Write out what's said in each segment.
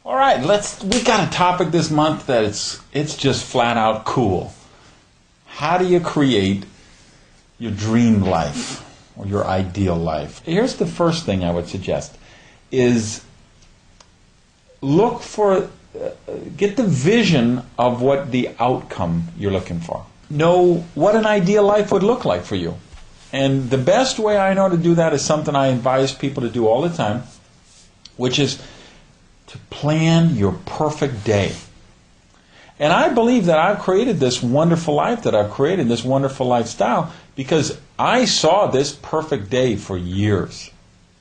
All right, we got a topic this month that it's just flat out cool. How do you create your dream life or your ideal life? Here's the first thing I would suggest is look for get the vision of what the outcome you're looking for. Know what an ideal life would look like for you. And the best way I know to do that is something I advise people to do all the time, which is to plan your perfect day. And I believe that I've created this wonderful life that I've created, this wonderful lifestyle, because I saw this perfect day for years.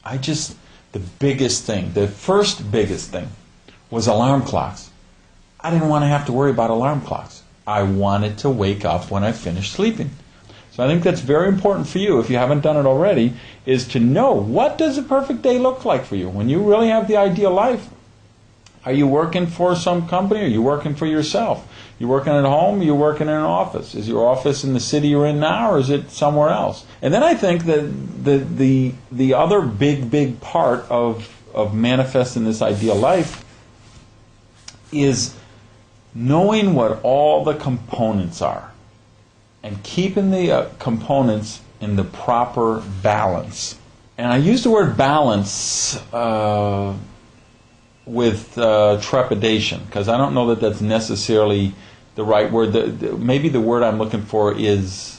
The biggest thing, the first biggest thing, was alarm clocks. I didn't want to have to worry about alarm clocks. I wanted to wake up when I finished sleeping. So I think that's very important for you, if you haven't done it already, is to know, what does a perfect day look like for you? When you really have the ideal life, are you working for some company? Are you working for yourself? You working at home? Are you working in an office? Is your office in the city you're in now, or is it somewhere else? And then I think that the other big part of manifesting this ideal life is knowing what all the components are and keeping the components in the proper balance. And I use the word balance with trepidation, because I don't know that that's necessarily the right word. Maybe the word I'm looking for is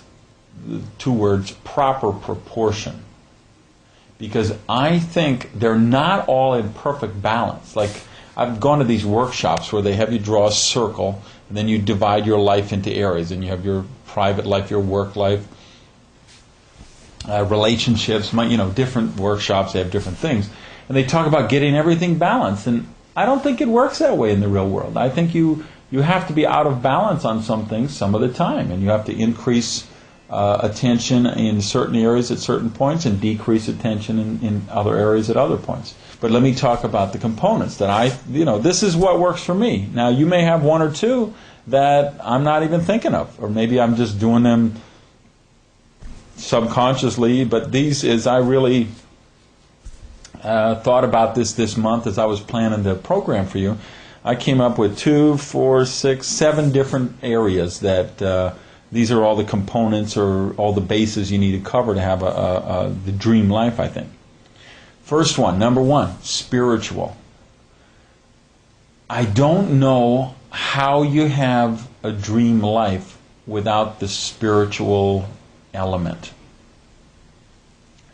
two words: proper proportion. Because I think they're not all in perfect balance. Like, I've gone to these workshops where they have you draw a circle, and then you divide your life into areas, and you have your private life, your work life, relationships, different workshops, they have different things. And they talk about getting everything balanced. And I don't think it works that way in the real world. I think you have to be out of balance on some things some of the time. And you have to increase attention in certain areas at certain points and decrease attention in other areas at other points. But let me talk about the components that this is what works for me. Now, you may have one or two that I'm not even thinking of. Or maybe I'm just doing them subconsciously. But I really thought about this month as I was planning the program for you. I came up with 2, 4, 6, 7 different areas that these are all the components or all the bases you need to cover to have the dream life, I think. First one, number 1, spiritual. I don't know how you have a dream life without the spiritual element.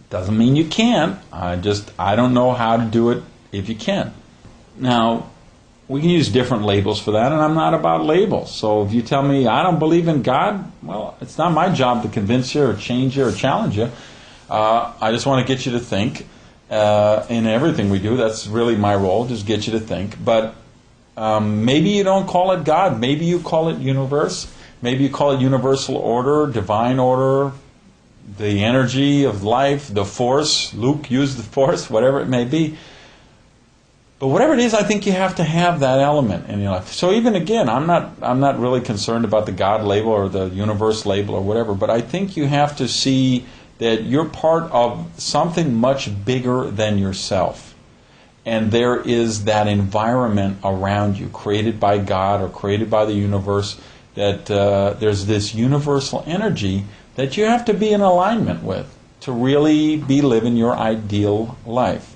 Doesn't mean you can't. I don't know how to do it if you can. Now, we can use different labels for that, and I'm not about labels. So if you tell me I don't believe in God, well, it's not my job to convince you or change you or challenge you. I just want to get you to think. In everything we do, that's really my role, just get you to think. But maybe you don't call it God. Maybe you call it universe. Maybe you call it universal order, divine order, the energy of life, the force. Luke used the force, whatever it may be. But whatever it is, I think you have to have that element in your life. So even again, I'm not really concerned about the God label or the universe label or whatever, but I think you have to see that you're part of something much bigger than yourself. And there is that environment around you, created by God or created by the universe, that there's this universal energy that you have to be in alignment with to really be living your ideal life.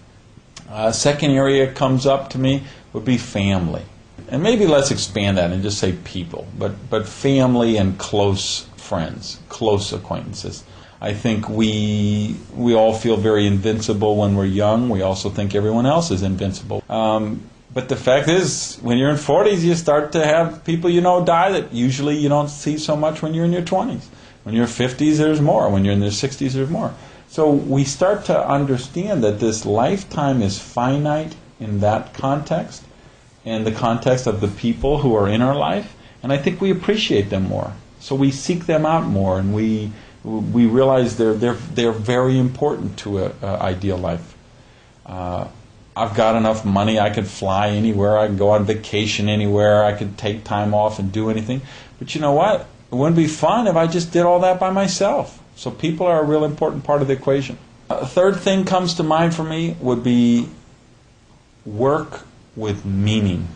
Second area comes up to me would be family. And maybe let's expand that and just say people, but family and close friends, close acquaintances. I think we all feel very invincible when we're young. We also think everyone else is invincible. But the fact is, when you're in 40s, you start to have people die that usually you don't see so much when you're in your 20s. When you're 50s, there's more. When you're in your 60s, there's more. So we start to understand that this lifetime is finite in that context, in the context of the people who are in our life, and I think we appreciate them more. So we seek them out more, and we realize they're very important to an ideal life. I've got enough money, I could fly anywhere, I can go on vacation anywhere, I could take time off and do anything. But you know what? It wouldn't be fun if I just did all that by myself. So people are a real important part of the equation. A third thing comes to mind for me would be work with meaning.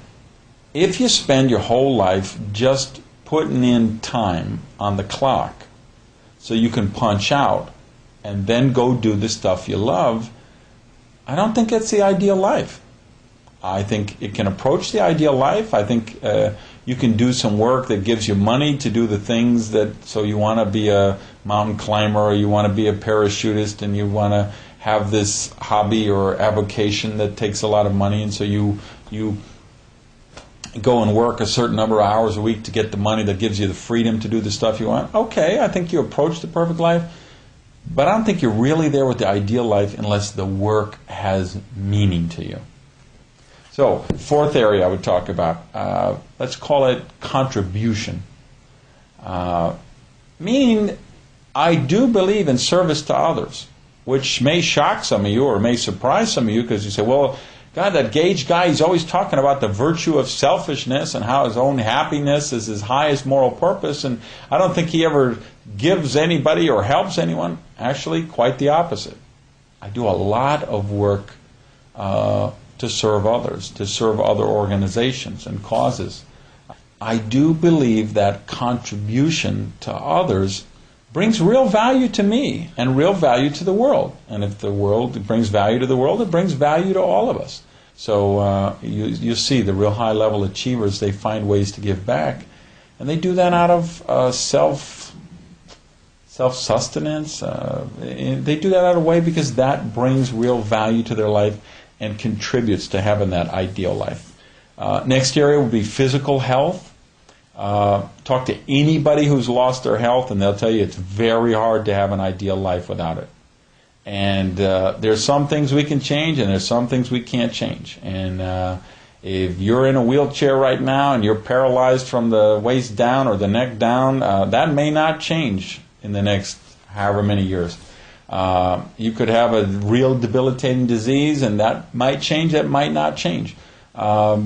If you spend your whole life just putting in time on the clock so you can punch out and then go do the stuff you love, I don't think it's the ideal life. I think it can approach the ideal life. I think you can do some work that gives you money to do the things that, so you want to be a mountain climber, or you want to be a parachutist, and you want to have this hobby or avocation that takes a lot of money, and so you go and work a certain number of hours a week to get the money that gives you the freedom to do the stuff you want. Okay, I think you approach the perfect life, but I don't think you're really there with the ideal life unless the work has meaning to you. So, fourth area I would talk about, let's call it contribution. Meaning, I do believe in service to others, which may shock some of you or may surprise some of you, because you say, well, God, that Gage guy, he's always talking about the virtue of selfishness and how his own happiness is his highest moral purpose, and I don't think he ever gives anybody or helps anyone. Actually, quite the opposite. I do a lot of work to serve others, to serve other organizations and causes. I do believe that contribution to others brings real value to me and real value to the world. And if the world brings value to the world, it brings value to all of us. So you see the real high-level achievers, they find ways to give back. And they do that out of self-sustenance. They do that out of a way because that brings real value to their life and contributes to having that ideal life. Next area would be physical health. Talk to anybody who's lost their health, and they'll tell you it's very hard to have an ideal life without it. And there's some things we can change, and there's some things we can't change. And if you're in a wheelchair right now and you're paralyzed from the waist down or the neck down, that may not change in the next however many years. You could have a real debilitating disease, and that might change, that might not change. But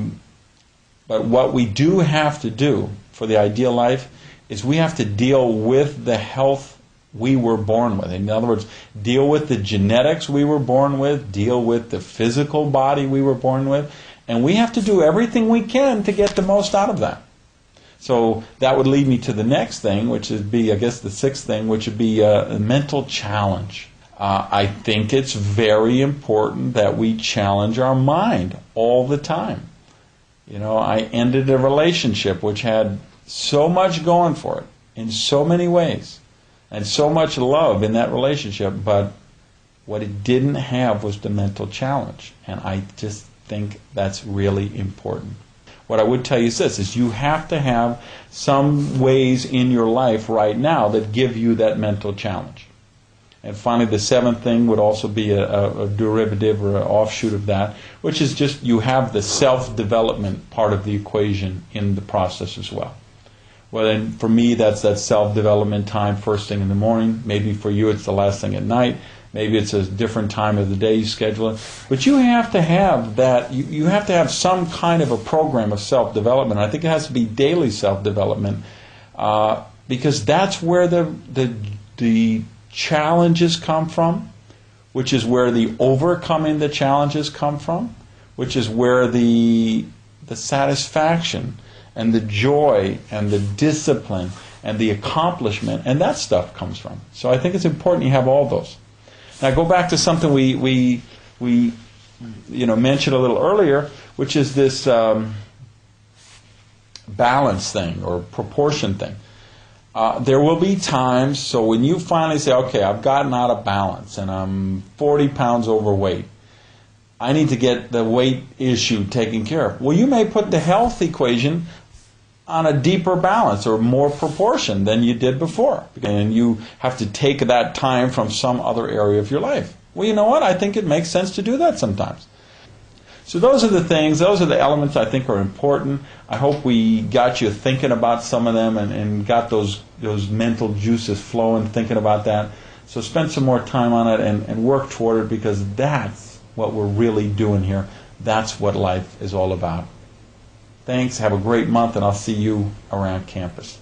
what we do have to do for the ideal life is we have to deal with the health we were born with. In other words, deal with the genetics we were born with, deal with the physical body we were born with, and we have to do everything we can to get the most out of that. So that would lead me to the next thing, which would be, I guess, the sixth thing, which would be a mental challenge. I think it's very important that we challenge our mind all the time. You know, I ended a relationship which had so much going for it in so many ways and so much love in that relationship, but what it didn't have was the mental challenge. And I just think that's really important. What I would tell you is this, is you have to have some ways in your life right now that give you that mental challenge. And finally, the seventh thing would also be a derivative or an offshoot of that, which is just you have the self-development part of the equation in the process as well. Well, then for me, that's that self-development time first thing in the morning. Maybe for you, it's the last thing at night. Maybe it's a different time of the day you schedule it. But you have to have that, you have to have some kind of a program of self-development. I think it has to be daily self-development because that's where the challenges come from, which is where the overcoming the challenges come from, which is where the satisfaction and the joy and the discipline and the accomplishment and that stuff comes from. So I think it's important you have all those. Now go back to something we mentioned a little earlier, which is this balance thing or proportion thing. There will be times, so when you finally say, okay, I've gotten out of balance and I'm 40 pounds overweight, I need to get the weight issue taken care of. Well, you may put the health equation on a deeper balance or more proportion than you did before. And you have to take that time from some other area of your life. Well, you know what? I think it makes sense to do that sometimes. So those are the things, those are the elements I think are important. I hope we got you thinking about some of them and got those mental juices flowing, thinking about that. So spend some more time on it and work toward it, because that's what we're really doing here. That's what life is all about. Thanks. Have a great month, and I'll see you around campus.